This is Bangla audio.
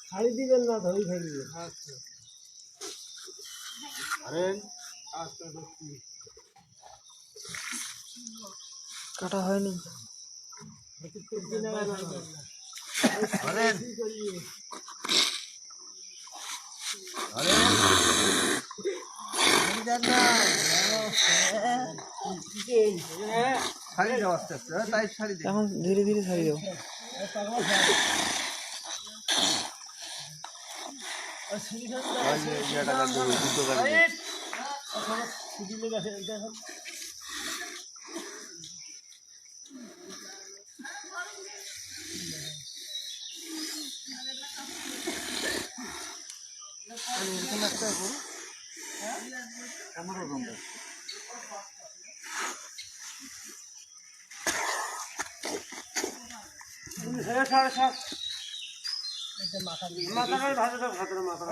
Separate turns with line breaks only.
ছাড়ি দিবেন না, ধরে ফেলবে। আচ্ছা
কাটা হয়নি। এখন ধীরে ধীরে ছাড়ি দাও।
মাথা